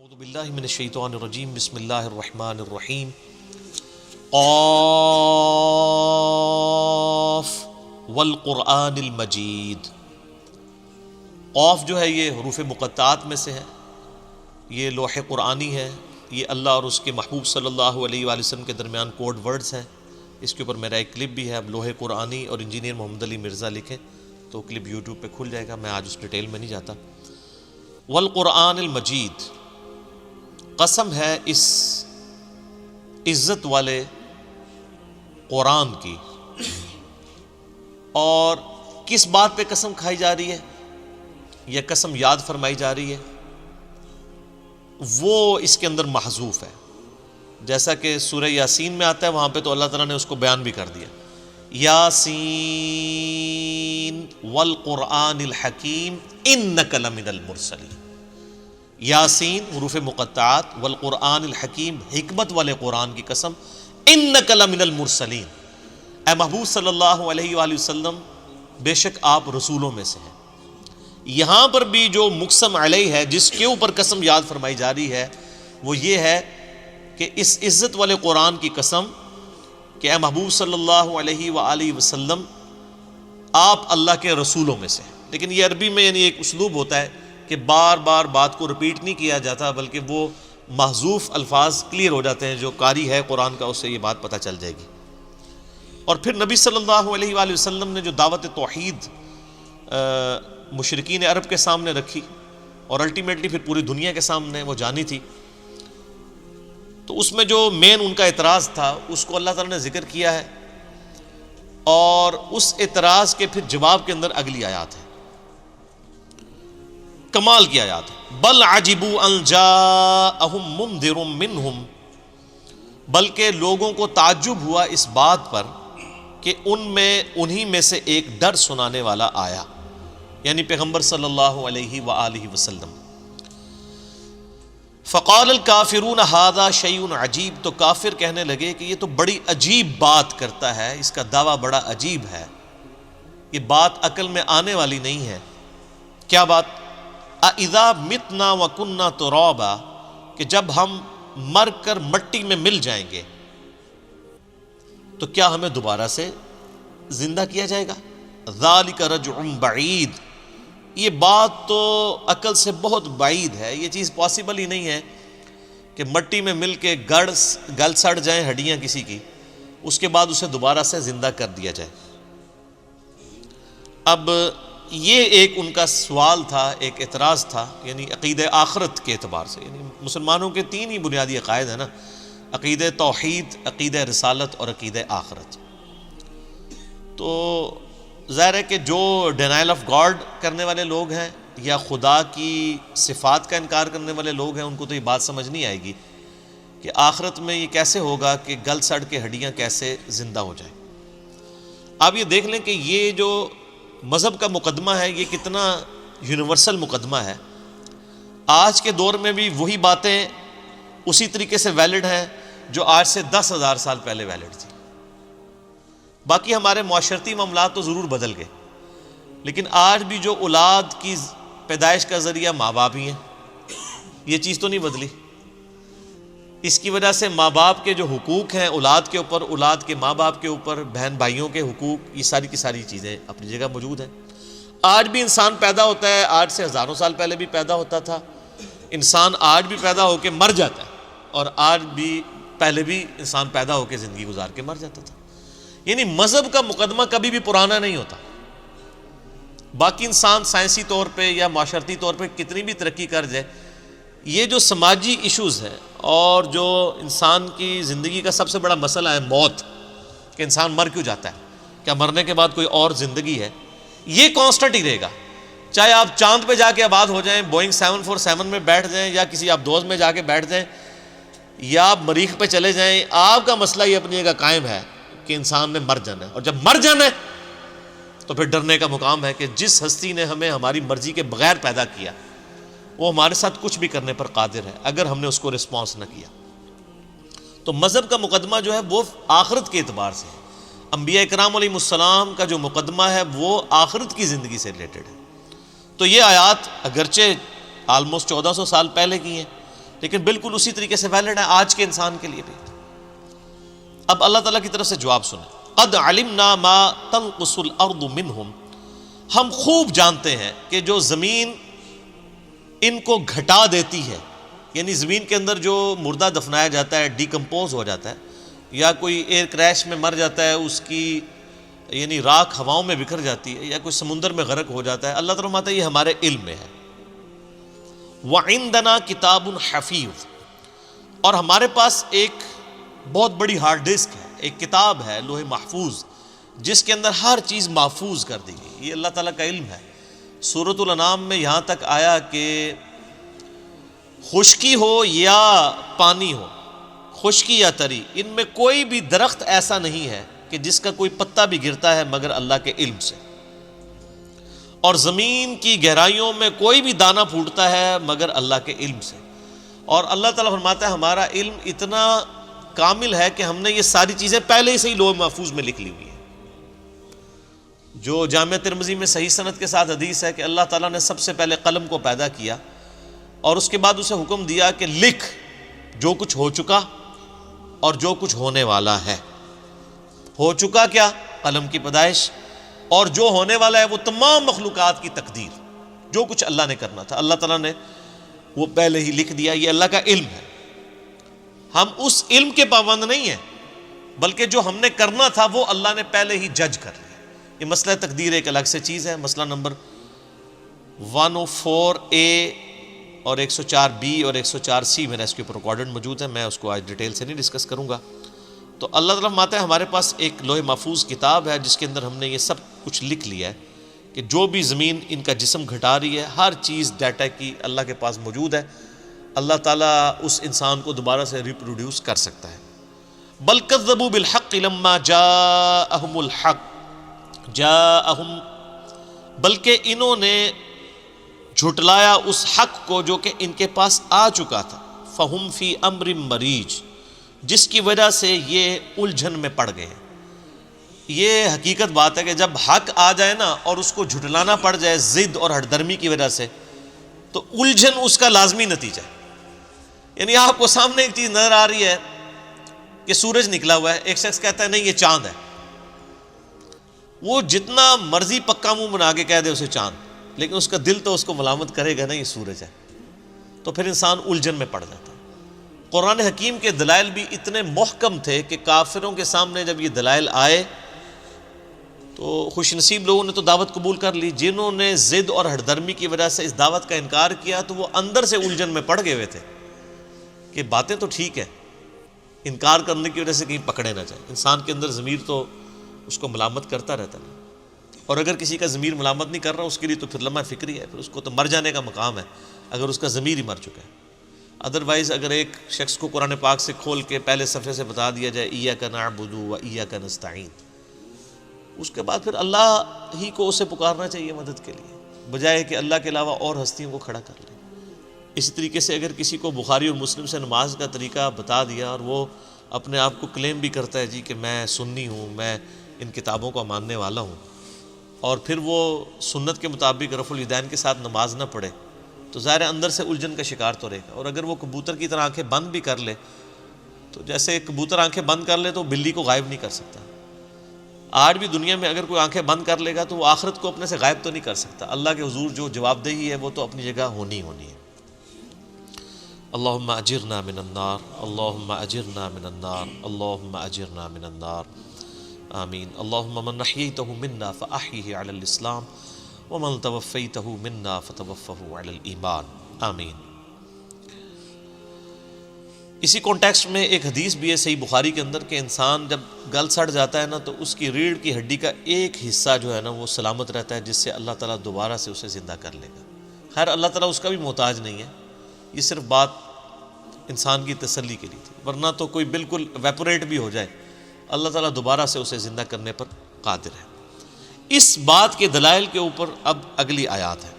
اعوذ باللہ من الشیطان الرجیم بسم اللہ الرحمن الرحیم قاف والقرآن المجید۔ قاف جو ہے یہ حروف مقطعات میں سے ہے، یہ لوح قرآنی ہے، یہ اللہ اور اس کے محبوب صلی اللہ علیہ وآلہ وسلم کے درمیان کوڈ ورڈز ہیں۔ اس کے اوپر میرا ایک کلپ بھی ہے، اب لوح قرآنی اور انجینئر محمد علی مرزا لکھیں تو کلپ یوٹیوب پہ کھل جائے گا، میں آج اس ڈیٹیل میں نہیں جاتا۔ والقرآن المجید، قسم ہے اس عزت والے قرآن کی۔ اور کس بات پہ قسم کھائی جا رہی ہے یا قسم یاد فرمائی جا رہی ہے، وہ اس کے اندر محذوف ہے۔ جیسا کہ سورہ یاسین میں آتا ہے، وہاں پہ تو اللہ تعالیٰ نے اس کو بیان بھی کر دیا، یاسین والقرآن الحکیم انک لمن المرسلین۔ یاسین حروف مقطعات، والقرآن الحکیم حکمت والے قرآن کی قسم، انک لمن المرسلین، اے محبوب صلی اللہ علیہ وآلہ وسلم بے شک آپ رسولوں میں سے ہیں۔ یہاں پر بھی جو مقسم علیہ ہے، جس کے اوپر قسم یاد فرمائی جا رہی ہے، وہ یہ ہے کہ اس عزت والے قرآن کی قسم کہ اے محبوب صلی اللہ علیہ وآلہ وسلم آپ اللہ کے رسولوں میں سے ہیں۔ لیکن یہ عربی میں یعنی ایک اسلوب ہوتا ہے کہ بار بار بات کو رپیٹ نہیں کیا جاتا، بلکہ وہ محذوف الفاظ کلیئر ہو جاتے ہیں، جو قاری ہے قرآن کا اسے یہ بات پتہ چل جائے گی۔ اور پھر نبی صلی اللہ علیہ وآلہ وسلم نے جو دعوت توحید مشرکین عرب کے سامنے رکھی اور الٹیمیٹلی پھر پوری دنیا کے سامنے وہ جانی تھی، تو اس میں جو مین ان کا اعتراض تھا اس کو اللہ تعالیٰ نے ذکر کیا ہے، اور اس اعتراض کے پھر جواب کے اندر اگلی آیات ہے، کمال کی آیات ہے۔ بل عجبوا ان جاءہم منذر منہم، بلکہ لوگوں کو تعجب ہوا اس بات پر کہ انہی میں سے ایک ڈر سنانے والا آیا، یعنی پیغمبر صلی اللہ علیہ وآلہ وسلم۔ فقال الکافرون ھذا شیء عجیب، تو کافر کہنے لگے کہ یہ تو بڑی عجیب بات کرتا ہے، اس کا دعویٰ بڑا عجیب ہے، یہ بات عقل میں آنے والی نہیں ہے۔ کیا بات؟ اذا متنا وکنا ترابا، کہ جب ہم مر کر مٹی میں مل جائیں گے تو کیا ہمیں دوبارہ سے زندہ کیا جائے گا؟ ذالک رجع بعید، یہ بات تو عقل سے بہت بعید ہے، یہ چیز پاسبل ہی نہیں ہے کہ مٹی میں مل کے گل سڑ جائیں ہڈیاں کسی کی، اس کے بعد اسے دوبارہ سے زندہ کر دیا جائے۔ اب یہ ایک ان کا سوال تھا، ایک اعتراض تھا، یعنی عقیدہ آخرت کے اعتبار سے۔ یعنی مسلمانوں کے تین ہی بنیادی عقائد ہیں نا، عقیدہ توحید، عقیدہ رسالت اور عقیدہ آخرت۔ تو ظاہر ہے کہ جو ڈینائل آف گاڈ کرنے والے لوگ ہیں یا خدا کی صفات کا انکار کرنے والے لوگ ہیں، ان کو تو یہ بات سمجھ نہیں آئے گی کہ آخرت میں یہ کیسے ہوگا کہ گل سڑ کے ہڈیاں کیسے زندہ ہو جائیں۔ آپ یہ دیکھ لیں کہ یہ جو مذہب کا مقدمہ ہے یہ کتنا یونیورسل مقدمہ ہے۔ آج کے دور میں بھی وہی باتیں اسی طریقے سے ویلڈ ہیں جو آج سے 10,000 سال پہلے ویلڈ تھی۔ باقی ہمارے معاشرتی معاملات تو ضرور بدل گئے، لیکن آج بھی جو اولاد کی پیدائش کا ذریعہ ماں باپ ہی ہیں، یہ چیز تو نہیں بدلی۔ اس کی وجہ سے ماں باپ کے جو حقوق ہیں اولاد کے اوپر، اولاد کے ماں باپ کے اوپر، بہن بھائیوں کے حقوق، یہ ساری کی ساری چیزیں اپنی جگہ موجود ہیں۔ آج بھی انسان پیدا ہوتا ہے، آج سے ہزاروں سال پہلے بھی پیدا ہوتا تھا، انسان آج بھی پیدا ہو کے مر جاتا ہے، اور آج بھی پہلے بھی انسان پیدا ہو کے زندگی گزار کے مر جاتا تھا۔ یعنی مذہب کا مقدمہ کبھی بھی پرانا نہیں ہوتا۔ باقی انسان سائنسی طور پہ یا معاشرتی طور پہ کتنی بھی ترقی کر جائے، یہ جو سماجی ایشوز ہیں اور جو انسان کی زندگی کا سب سے بڑا مسئلہ ہے موت، کہ انسان مر کیوں جاتا ہے، کیا مرنے کے بعد کوئی اور زندگی ہے، یہ کانسٹنٹ ہی رہے گا۔ چاہے آپ چاند پہ جا کے آباد ہو جائیں، بوئنگ 747 میں بیٹھ جائیں، یا کسی آپ دوز میں جا کے بیٹھ جائیں، یا آپ مریخ پہ چلے جائیں، آپ کا مسئلہ یہ اپنی جگہ قائم ہے کہ انسان نے مر جانا ہے۔ اور جب مر جانا ہے تو پھر ڈرنے کا مقام ہے کہ جس ہستی نے ہمیں ہماری مرضی کے بغیر پیدا کیا، وہ ہمارے ساتھ کچھ بھی کرنے پر قادر ہے اگر ہم نے اس کو رسپانس نہ کیا۔ تو مذہب کا مقدمہ جو ہے وہ آخرت کے اعتبار سے ہے۔ انبیاء اکرام علیہ السلام کا جو مقدمہ ہے وہ آخرت کی زندگی سے ریلیٹڈ ہے۔ تو یہ آیات اگرچہ آلموسٹ 1400 سال پہلے کی ہیں، لیکن بالکل اسی طریقے سے ویلڈ ہے آج کے انسان کے لیے بھی۔ اب اللہ تعالیٰ کی طرف سے جواب سنیں، قد علمنا ما تنقص الارض منہم، ہم خوب جانتے ہیں کہ جو زمین ان کو گھٹا دیتی ہے، یعنی زمین کے اندر جو مردہ دفنایا جاتا ہے، ڈیکمپوز ہو جاتا ہے، یا کوئی ایئر کریش میں مر جاتا ہے، اس کی یعنی راکھ ہواؤں میں بکھر جاتی ہے، یا کوئی سمندر میں غرق ہو جاتا ہے، اللہ تعالیٰ فرماتا ہے یہ ہمارے علم میں ہے۔ وَعِندَنَا کِتَابٌ حَفِیظٌ، اور ہمارے پاس ایک بہت بڑی ہارڈ ڈسک ہے، ایک کتاب ہے لوح محفوظ، جس کے اندر ہر چیز محفوظ کر دی گئی۔ یہ اللہ تعالیٰ کا علم ہے۔ سورۃ الانعام میں یہاں تک آیا کہ خشکی ہو یا پانی ہو، خشکی یا تری، ان میں کوئی بھی درخت ایسا نہیں ہے کہ جس کا کوئی پتا بھی گرتا ہے مگر اللہ کے علم سے، اور زمین کی گہرائیوں میں کوئی بھی دانہ پھوٹتا ہے مگر اللہ کے علم سے۔ اور اللہ تعالیٰ فرماتا ہے ہمارا علم اتنا کامل ہے کہ ہم نے یہ ساری چیزیں پہلے ہی لوح محفوظ میں لکھ لی ہوئی ہیں۔ جو جامع ترمذی میں صحیح سند کے ساتھ حدیث ہے کہ اللہ تعالیٰ نے سب سے پہلے قلم کو پیدا کیا اور اس کے بعد اسے حکم دیا کہ لکھ جو کچھ ہو چکا اور جو کچھ ہونے والا ہے۔ ہو چکا کیا؟ قلم کی پیدائش، اور جو ہونے والا ہے وہ تمام مخلوقات کی تقدیر، جو کچھ اللہ نے کرنا تھا اللہ تعالیٰ نے وہ پہلے ہی لکھ دیا۔ یہ اللہ کا علم ہے۔ ہم اس علم کے پابند نہیں ہیں، بلکہ جو ہم نے کرنا تھا وہ اللہ نے پہلے ہی جج کر لیا۔ یہ مسئلہ تقدیر ایک الگ سے چیز ہے۔ مسئلہ نمبر 104A اور 104B اور 104C میرا اس کے اوپر ریکارڈڈ موجود ہے، میں اس کو آج ڈیٹیل سے نہیں ڈسکس کروں گا۔ تو اللہ تعالیٰ فرماتا ہے ہمارے پاس ایک لوح محفوظ کتاب ہے جس کے اندر ہم نے یہ سب کچھ لکھ لیا ہے کہ جو بھی زمین ان کا جسم گھٹا رہی ہے، ہر چیز ڈیٹا کی اللہ کے پاس موجود ہے۔ اللہ تعالیٰ اس انسان کو دوبارہ سے ریپروڈیوس کر سکتا ہے۔ بل کذبوا بالحق لما جاءہم الحق جاءہم، بلکہ انہوں نے جھٹلایا اس حق کو جو کہ ان کے پاس آ چکا تھا۔ فہم فی امر مریج، جس کی وجہ سے یہ الجھن میں پڑ گئے ہیں۔ یہ حقیقت بات ہے کہ جب حق آ جائے نا اور اس کو جھٹلانا پڑ جائے ضد اور ہٹ درمی کی وجہ سے، تو الجھن اس کا لازمی نتیجہ ہے۔ یعنی آپ کو سامنے ایک چیز نظر آ رہی ہے کہ سورج نکلا ہوا ہے، ایک شخص کہتا ہے نہیں یہ چاند ہے، وہ جتنا مرضی پکا منہ بنا کے کہہ دے اسے چاند، لیکن اس کا دل تو اس کو ملامت کرے گا نا یہ سورج ہے، تو پھر انسان الجھن میں پڑ جاتا ہے۔ قرآن حکیم کے دلائل بھی اتنے محکم تھے کہ کافروں کے سامنے جب یہ دلائل آئے تو خوش نصیب لوگوں نے تو دعوت قبول کر لی، جنہوں نے ضد اور ہٹ درمی کی وجہ سے اس دعوت کا انکار کیا تو وہ اندر سے الجھن میں پڑ گئے ہوئے تھے کہ باتیں تو ٹھیک ہے، انکار کرنے کی وجہ سے کہیں پکڑے نہ جائے۔ انسان کے اندر ضمیر تو اس کو ملامت کرتا رہتا ہے، اور اگر کسی کا ضمیر ملامت نہیں کر رہا اس کے لیے تو پھر لمحہ فکری ہے، پھر اس کو تو مر جانے کا مقام ہے اگر اس کا ضمیر ہی مر چکا ہے۔ ادروائز اگر ایک شخص کو قرآن پاک سے کھول کے پہلے صفحے سے بتا دیا جائے ایاک نعبد و ایاک نستعین، اس کے بعد پھر اللہ ہی کو اسے پکارنا چاہیے مدد کے لیے، بجائے کہ اللہ کے علاوہ اور ہستیوں کو کھڑا کر لے۔ اسی طریقے سے اگر کسی کو بخاری اور مسلم سے نماز کا طریقہ بتا دیا اور وہ اپنے آپ کو کلیم بھی کرتا ہے جی کہ میں سنی ہوں، میں ان کتابوں کا ماننے والا ہوں، اور پھر وہ سنت کے مطابق رفع الیدین کے ساتھ نماز نہ پڑھے، تو ظاہر اندر سے الجھن کا شکار تو رہے گا۔ اور اگر وہ کبوتر کی طرح آنکھیں بند بھی کر لے، تو جیسے کبوتر آنکھیں بند کر لے تو بلی کو غائب نہیں کر سکتا، آج بھی دنیا میں اگر کوئی آنکھیں بند کر لے گا تو وہ آخرت کو اپنے سے غائب تو نہیں کر سکتا۔ اللہ کے حضور جو جواب دہی ہے وہ تو اپنی جگہ ہونی ہے۔ اللہم اجرنا من النار، اللہم اجرنا من النار، اللہم اجرنا من النار، آمین۔ اللہم من احییتہ منا فاحیہ علی الاسلام ومن توفیتہ منا فتوفہ علی الایمان، آمین۔ اسی کانٹیکسٹ میں ایک حدیث بھی ہے صحیح بخاری کے اندر کہ انسان جب گل سڑ جاتا ہے نا تو اس کی ریڑھ کی ہڈی کا ایک حصہ جو ہے نا وہ سلامت رہتا ہے، جس سے اللہ تعالیٰ دوبارہ سے اسے زندہ کر لے گا۔ خیر اللہ تعالیٰ اس کا بھی محتاج نہیں ہے، یہ صرف بات انسان کی تسلی کے لیے تھی، ورنہ تو کوئی بالکل ویپوریٹ بھی ہو جائے اللہ تعالیٰ دوبارہ سے اسے زندہ کرنے پر قادر ہے۔ اس بات کے دلائل کے اوپر اب اگلی آیات ہے۔